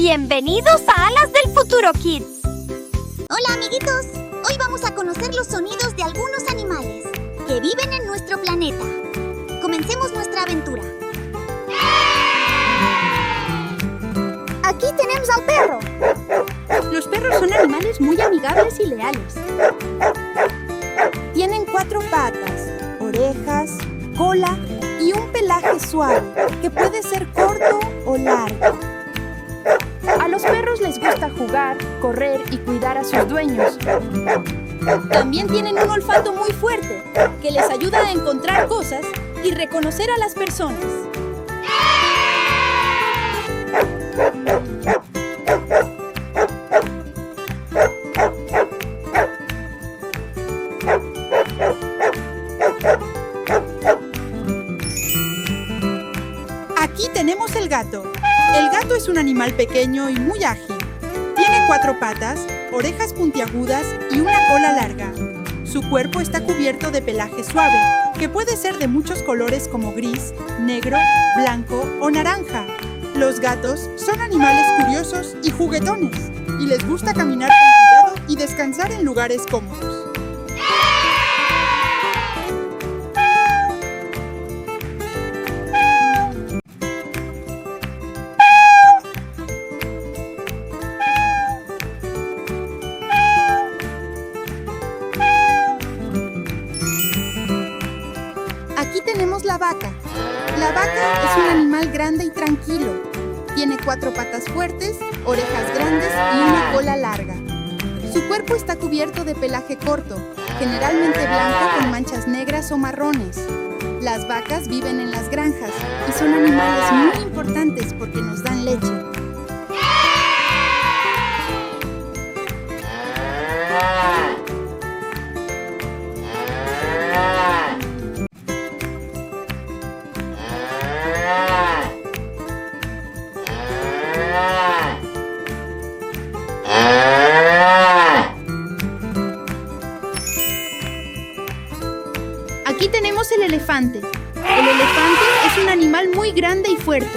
Bienvenidos a Alas del Futuro Kids. Hola amiguitos, hoy vamos a conocer los sonidos de algunos animales que viven en nuestro planeta. Comencemos nuestra aventura. Aquí tenemos al perro. Los perros son animales muy amigables y leales. Tienen 4 patas, orejas, cola y un pelaje suave que puede ser corto o largo. A los perros les gusta jugar, correr y cuidar a sus dueños. También tienen un olfato muy fuerte que les ayuda a encontrar cosas y reconocer a las personas. Aquí tenemos el gato. El gato es un animal pequeño y muy ágil. Tiene 4 patas, orejas puntiagudas y una cola larga. Su cuerpo está cubierto de pelaje suave, que puede ser de muchos colores como gris, negro, blanco o naranja. Los gatos son animales curiosos y juguetones, y les gusta caminar con cuidado y descansar en lugares cómodos. Aquí tenemos la vaca. La vaca es un animal grande y tranquilo. Tiene 4 patas fuertes, orejas grandes y una cola larga. Su cuerpo está cubierto de pelaje corto, generalmente blanco con manchas negras o marrones. Las vacas viven en las granjas y son animales muy importantes porque nos dan leche. Aquí tenemos el elefante. El elefante es un animal muy grande y fuerte.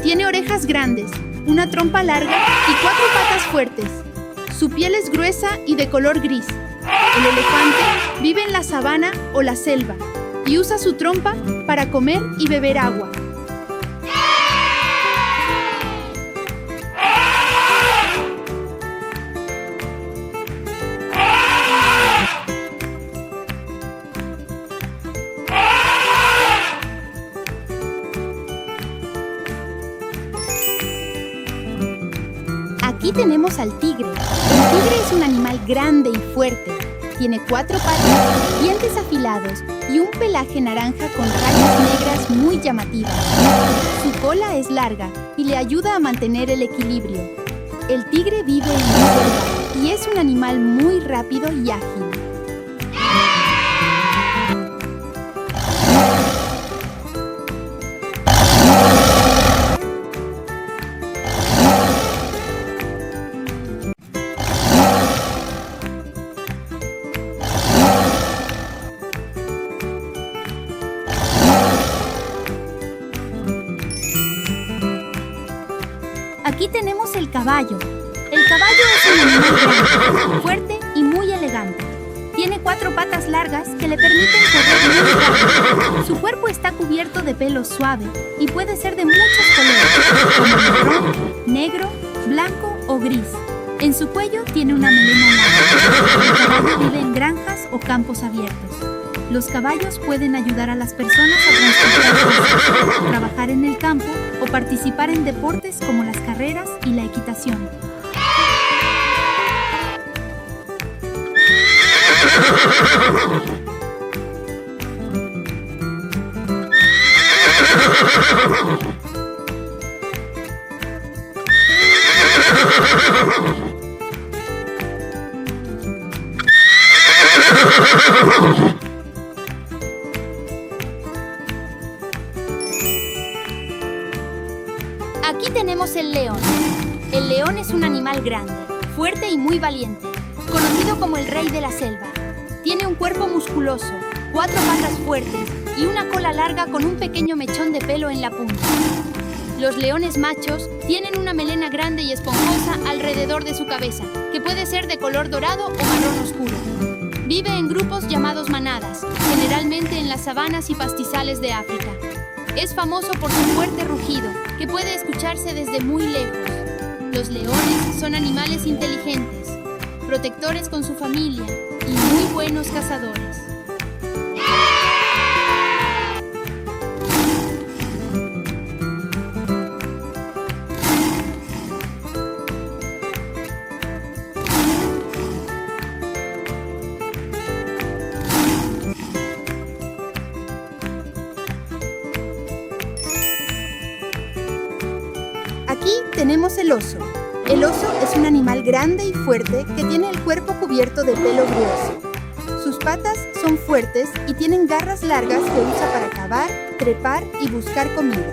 Tiene orejas grandes, una trompa larga y 4 patas fuertes. Su piel es gruesa y de color gris. El elefante vive en la sabana o la selva y usa su trompa para comer y beber agua. Aquí tenemos al tigre. El tigre es un animal grande y fuerte. Tiene 4 patas, dientes afilados y un pelaje naranja con rayas negras muy llamativas. Su cola es larga y le ayuda a mantener el equilibrio. El tigre vive en la selva y es un animal muy rápido y ágil. Aquí tenemos el caballo. El caballo es un animal grande, fuerte y muy elegante. Tiene 4 patas largas que le permiten correr muy rápido. Su cuerpo está cubierto de pelo suave y puede ser de muchos colores, como marrón, negro, blanco o gris. En su cuello tiene una melena larga. El caballo vive en granjas o campos abiertos. Los caballos pueden ayudar a las personas a transportar cosas, trabajar en el campo o participar en deportes como las carreras y la equitación. Aquí tenemos el león. El león es un animal grande, fuerte y muy valiente, conocido como el rey de la selva. Tiene un cuerpo musculoso, 4 patas fuertes y una cola larga con un pequeño mechón de pelo en la punta. Los leones machos tienen una melena grande y esponjosa alrededor de su cabeza, que puede ser de color dorado o marrón oscuro. Vive en grupos llamados manadas, generalmente en las sabanas y pastizales de África. Es famoso por su fuerte rugido, que puede escucharse desde muy lejos. Los leones son animales inteligentes, protectores con su familia y muy buenos cazadores. Aquí tenemos el oso. El oso es un animal grande y fuerte que tiene el cuerpo cubierto de pelo grueso. Sus patas son fuertes y tienen garras largas que usa para cavar, trepar y buscar comida.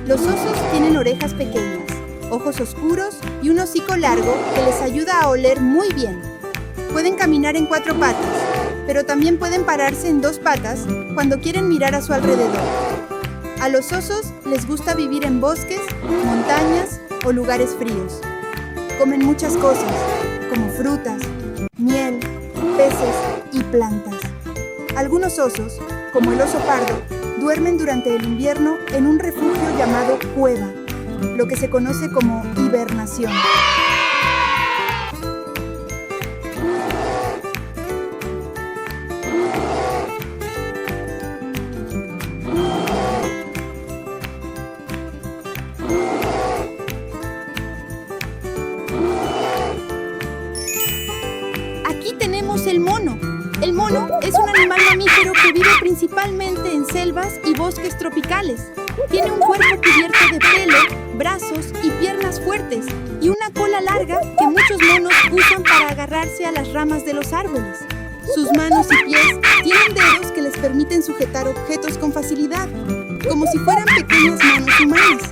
Los osos tienen orejas pequeñas, ojos oscuros y un hocico largo que les ayuda a oler muy bien. Pueden caminar en 4 patas, pero también pueden pararse en 2 patas cuando quieren mirar a su alrededor. A los osos les gusta vivir en bosques, montañas o lugares fríos. Comen muchas cosas, como frutas, miel, peces y plantas. Algunos osos, como el oso pardo, duermen durante el invierno en un refugio llamado cueva, lo que se conoce como hibernación. Aquí tenemos el mono. El mono es un animal mamífero que vive principalmente en selvas y bosques tropicales. Tiene un cuerpo cubierto de pelo, brazos y piernas fuertes y una cola larga que muchos monos usan para agarrarse a las ramas de los árboles. Sus manos y pies tienen dedos que les permiten sujetar objetos con facilidad, como si fueran pequeñas manos humanas.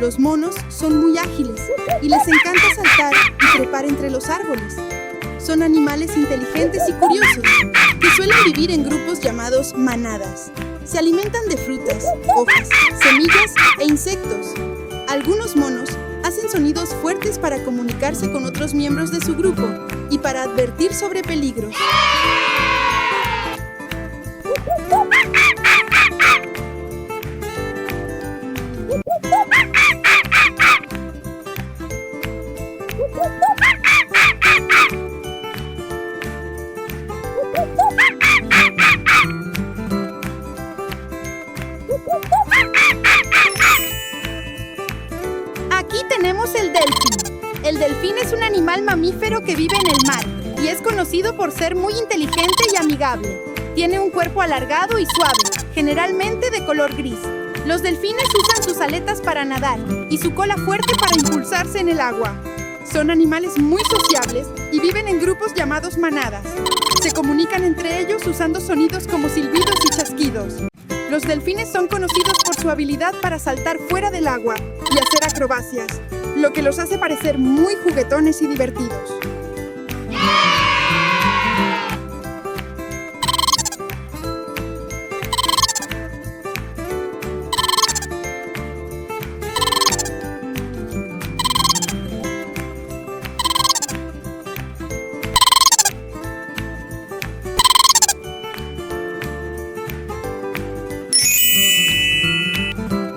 Los monos son muy ágiles y les encanta saltar y trepar entre los árboles. Son animales inteligentes y curiosos, que suelen vivir en grupos llamados manadas. Se alimentan de frutas, hojas, semillas e insectos. Algunos monos hacen sonidos fuertes para comunicarse con otros miembros de su grupo y para advertir sobre peligros. Aquí tenemos el delfín. El delfín es un animal mamífero que vive en el mar y es conocido por ser muy inteligente y amigable. Tiene un cuerpo alargado y suave, generalmente de color gris. Los delfines usan sus aletas para nadar y su cola fuerte para impulsarse en el agua. Son animales muy sociables y viven en grupos llamados manadas. Se comunican entre ellos usando sonidos como silbidos y chasquidos. Los delfines son conocidos por su habilidad para saltar fuera del agua y hacer acrobacias, lo que los hace parecer muy juguetones y divertidos.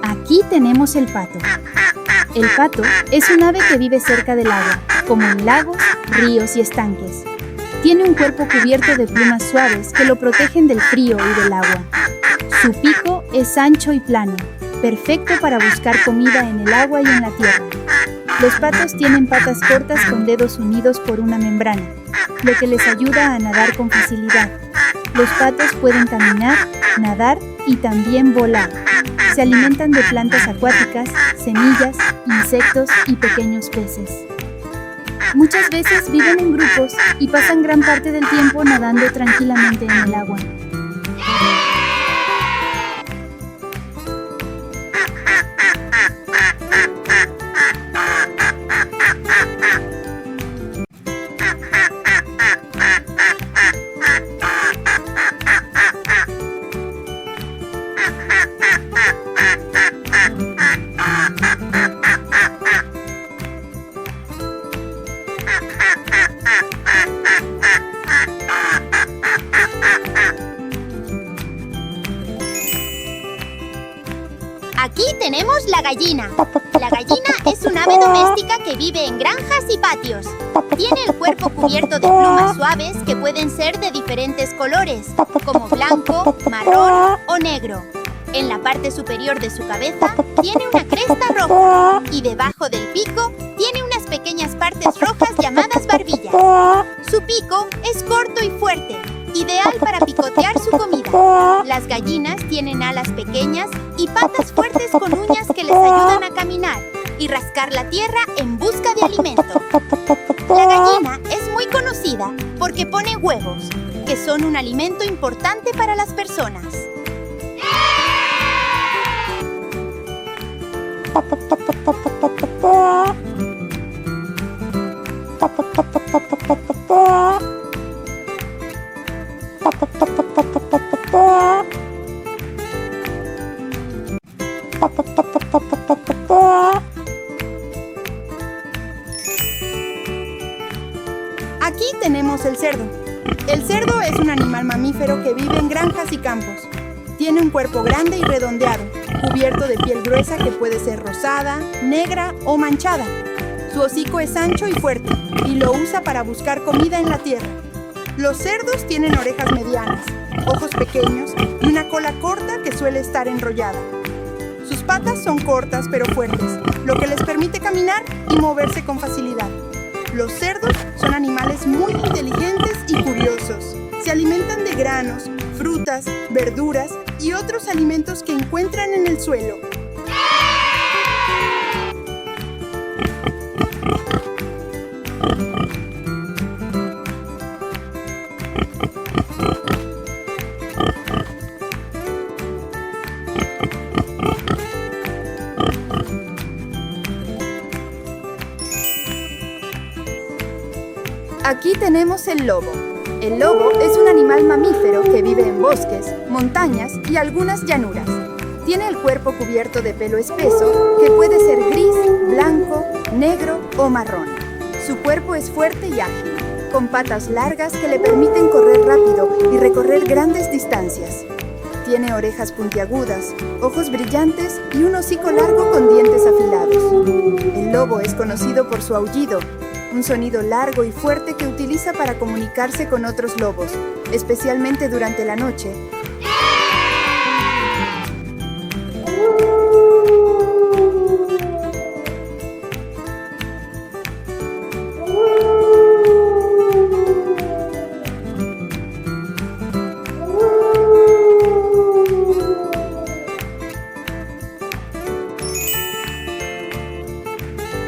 Aquí tenemos el pato. El pato es un ave que vive cerca del agua, como en lagos, ríos y estanques. Tiene un cuerpo cubierto de plumas suaves que lo protegen del frío y del agua. Su pico es ancho y plano, perfecto para buscar comida en el agua y en la tierra. Los patos tienen patas cortas con dedos unidos por una membrana, lo que les ayuda a nadar con facilidad. Los patos pueden caminar, nadar y también volar. Se alimentan de plantas acuáticas, semillas, insectos y pequeños peces. Muchas veces viven en grupos y pasan gran parte del tiempo nadando tranquilamente en el agua. tenemos la gallina. La gallina es un ave doméstica que vive en granjas y patios. Tiene el cuerpo cubierto de plumas suaves que pueden ser de diferentes colores, como blanco, marrón o negro. En la parte superior de su cabeza tiene una cresta roja y debajo del pico tiene unas pequeñas partes rojas llamadas barbillas. Su pico es corto y fuerte, ideal para picotear su comida. Las gallinas tienen alas pequeñas y patas fuertes con uñas que les ayudan a caminar y rascar la tierra en busca de alimento. La gallina es muy conocida porque pone huevos, que son un alimento importante para las personas. Aquí tenemos el cerdo. El cerdo es un animal mamífero que vive en granjas y campos. Tiene un cuerpo grande y redondeado, cubierto de piel gruesa que puede ser rosada, negra o manchada. Su hocico es ancho y fuerte y lo usa para buscar comida en la tierra. Los cerdos tienen orejas medianas, ojos pequeños y una cola corta que suele estar enrollada. Sus patas son cortas pero fuertes, lo que les permite caminar y moverse con facilidad. Los cerdos son animales muy inteligentes y curiosos. Se alimentan de granos, frutas, verduras y otros alimentos que encuentran en el suelo. Aquí tenemos el lobo. El lobo es un animal mamífero que vive en bosques, montañas y algunas llanuras. Tiene el cuerpo cubierto de pelo espeso que puede ser gris, blanco, negro o marrón. Su cuerpo es fuerte y ágil, con patas largas que le permiten correr rápido y recorrer grandes distancias. Tiene orejas puntiagudas, ojos brillantes y un hocico largo con dientes afilados. El lobo es conocido por su aullido, un sonido largo y fuerte que utiliza para comunicarse con otros lobos, especialmente durante la noche.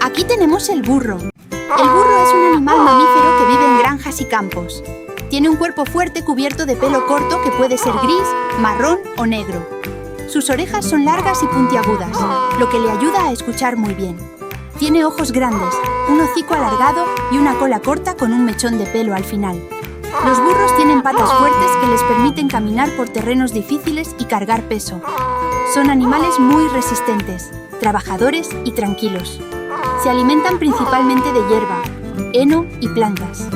Aquí tenemos el burro. El burro es un animal mamífero que vive en granjas y campos. Tiene un cuerpo fuerte cubierto de pelo corto que puede ser gris, marrón o negro. Sus orejas son largas y puntiagudas, lo que le ayuda a escuchar muy bien. Tiene ojos grandes, un hocico alargado y una cola corta con un mechón de pelo al final. Los burros tienen patas fuertes que les permiten caminar por terrenos difíciles y cargar peso. Son animales muy resistentes, trabajadores y tranquilos. Se alimentan principalmente de hierba, heno y plantas.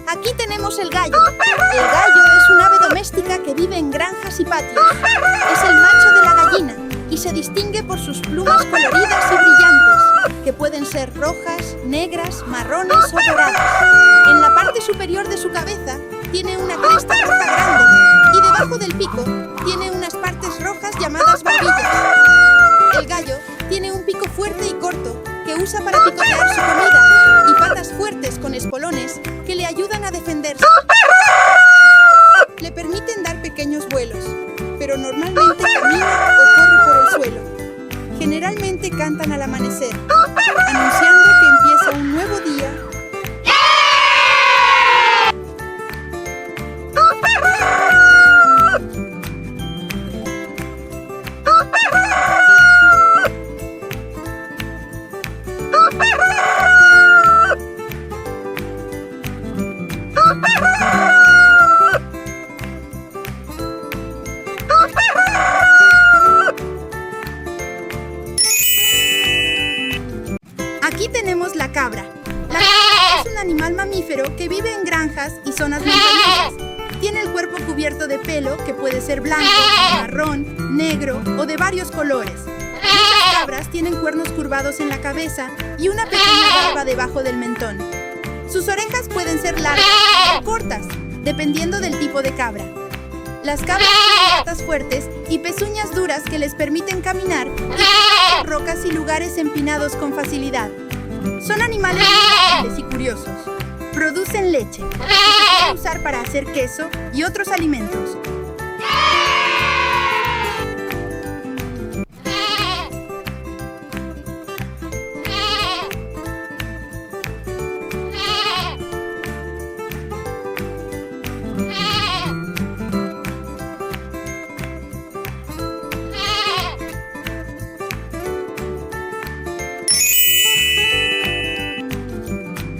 Aquí tenemos el gallo. El gallo es un ave doméstica que vive en granjas y patios. Es el macho de la gallina y se distingue por sus plumas coloridas y brillantes, que pueden ser rojas, negras, marrones o doradas. En la parte superior de su cabeza tiene una cresta roja grande y debajo del pico tiene unas partes rojas llamadas barbillas. El gallo tiene un pico fuerte y corto que usa para picotear su comida y patas fuertes con espolones que le ayudan a defenderse. Le permiten dar pequeños vuelos, pero normalmente camina o corre por el suelo. Generalmente cantan al amanecer, anunciando que empieza un nuevo día. Aquí tenemos la cabra. La cabra es un animal mamífero que vive en granjas y zonas montañosas. Tiene el cuerpo cubierto de pelo que puede ser blanco, marrón, negro o de varios colores. Muchas cabras tienen cuernos curvados en la cabeza y una pequeña barba debajo del mentón. Sus orejas pueden ser largas o cortas, dependiendo del tipo de cabra. Las cabras tienen patas fuertes y pezuñas duras que les permiten caminar y por rocas y lugares empinados con facilidad. Son animales muy dóciles y curiosos. Producen leche, que se puede usar para hacer queso y otros alimentos.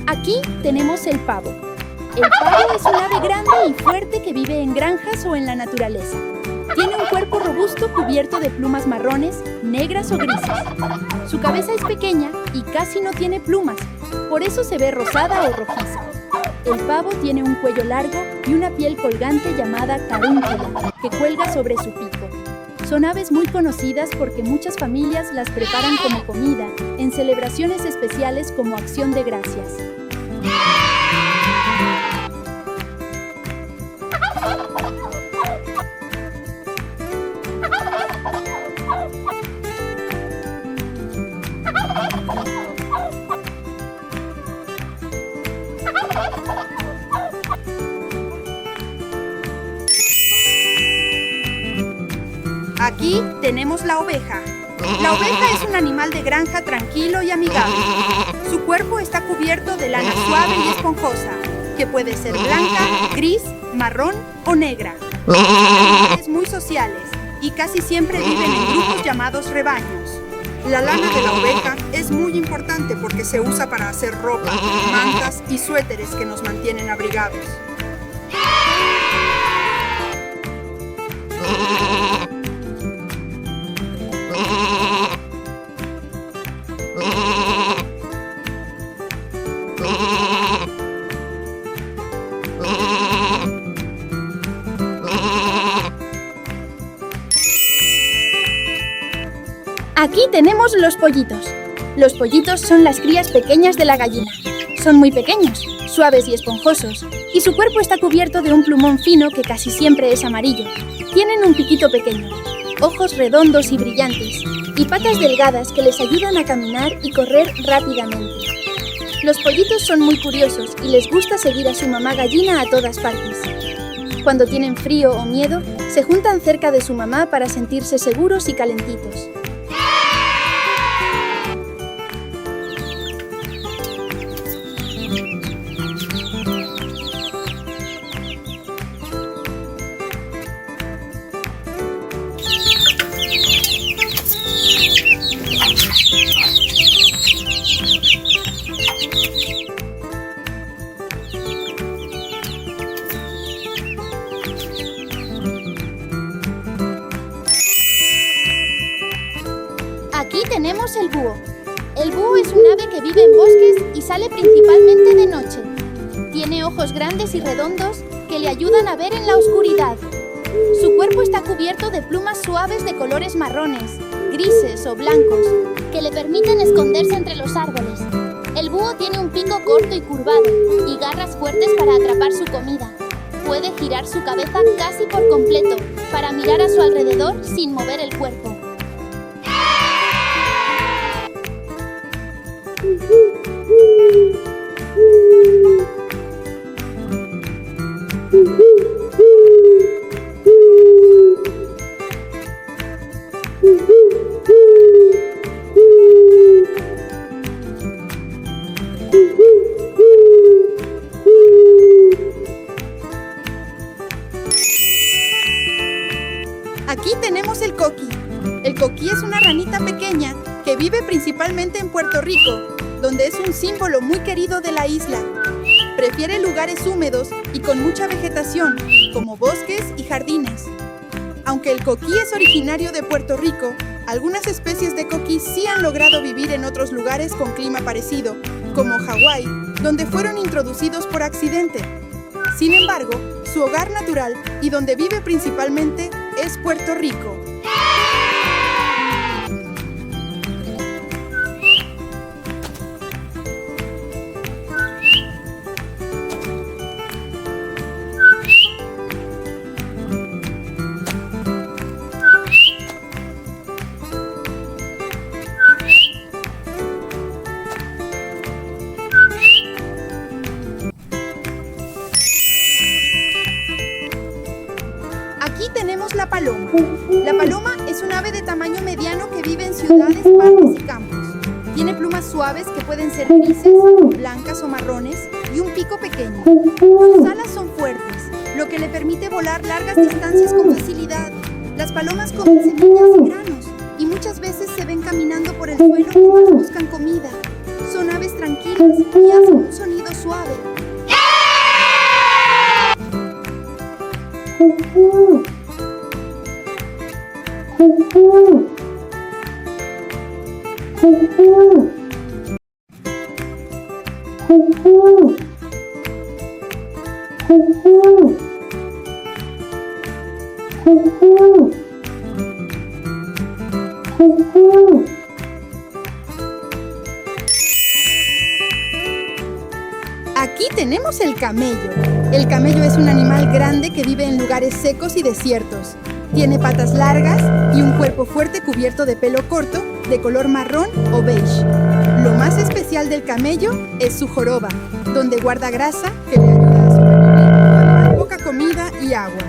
Aquí tenemos el pavo. El pavo es un ave grande y fuerte que vive en granjas o en la naturaleza. Tiene un cuerpo robusto cubierto de plumas marrones, negras o grises. Su cabeza es pequeña y casi no tiene plumas, por eso se ve rosada o rojiza. El pavo tiene un cuello largo y una piel colgante llamada carúncula, que cuelga sobre su pico. Son aves muy conocidas porque muchas familias las preparan como comida en celebraciones especiales como Acción de Gracias. Aquí tenemos la oveja. La oveja es un animal de granja tranquilo y amigable. Su cuerpo está cubierto de lana suave y esponjosa, que puede ser blanca, gris, marrón o negra. Son animales muy sociales y casi siempre viven en grupos llamados rebaños. La lana de la oveja es muy importante porque se usa para hacer ropa, mantas y suéteres que nos mantienen abrigados. Aquí tenemos los pollitos. Los pollitos son las crías pequeñas de la gallina. Son muy pequeños, suaves y esponjosos, y su cuerpo está cubierto de un plumón fino que casi siempre es amarillo. Tienen un piquito pequeño, ojos redondos y brillantes, y patas delgadas que les ayudan a caminar y correr rápidamente. Los pollitos son muy curiosos y les gusta seguir a su mamá gallina a todas partes. Cuando tienen frío o miedo, se juntan cerca de su mamá para sentirse seguros y calentitos. Aquí tenemos el búho. El búho es un ave que vive en bosques y sale principalmente de noche. Tiene ojos grandes y redondos que le ayudan a ver en la oscuridad. Su cuerpo está cubierto de plumas suaves de colores marrones, grises o blancos, que le permiten esconderse entre los árboles. El búho tiene un pico corto y curvado y garras fuertes para atrapar su comida. Puede girar su cabeza casi por completo para mirar a su alrededor sin mover el cuerpo. Aquí tenemos el coqui. El coqui es una ranita pequeña que vive principalmente en Puerto Rico, donde es un símbolo muy querido de la isla. Prefiere lugares húmedos y con mucha vegetación, como bosques y jardines. Aunque el coqui es originario de Puerto Rico, Algunas especies de coquí sí han logrado vivir en otros lugares con clima parecido, como Hawái, donde fueron introducidos por accidente. Sin embargo, su hogar natural y donde vive principalmente es Puerto Rico. Aquí tenemos la paloma. La paloma es un ave de tamaño mediano que vive en ciudades, parques y campos. Tiene plumas suaves que pueden ser grises, blancas o marrones y un pico pequeño. Sus alas son fuertes, lo que le permite volar largas distancias con facilidad. Las palomas comen semillas y granos y muchas veces se ven caminando por el suelo mientras buscan comida. Son aves tranquilas y hacen un sonido suave. Aquí tenemos el camello. El camello es un animal grande que vive en lugares secos y desiertos. Tiene patas largas y un cuerpo fuerte cubierto de pelo corto, de color marrón o beige. Lo más especial del camello es su joroba, donde guarda grasa que le ayuda a sobrevivir cuando hay poca comida y agua.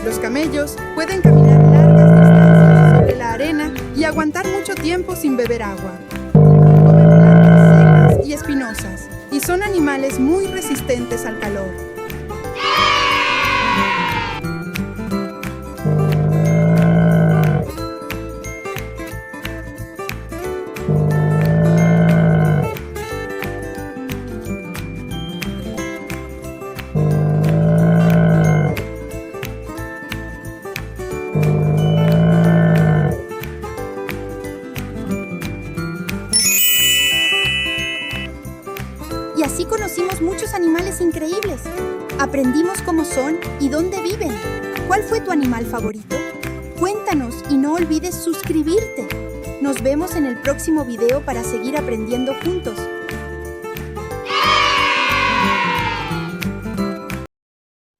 Los camellos pueden caminar largas distancias sobre la arena y aguantar mucho tiempo sin beber agua. Comen plantas secas y espinosas y son animales muy resistentes al calor. Y así conocimos muchos animales increíbles. Aprendimos cómo son y dónde viven. ¿Cuál fue tu animal favorito? Cuéntanos y no olvides suscribirte. Nos vemos en el próximo video para seguir aprendiendo juntos.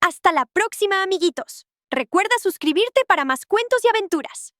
Hasta la próxima, amiguitos. Recuerda suscribirte para más cuentos y aventuras.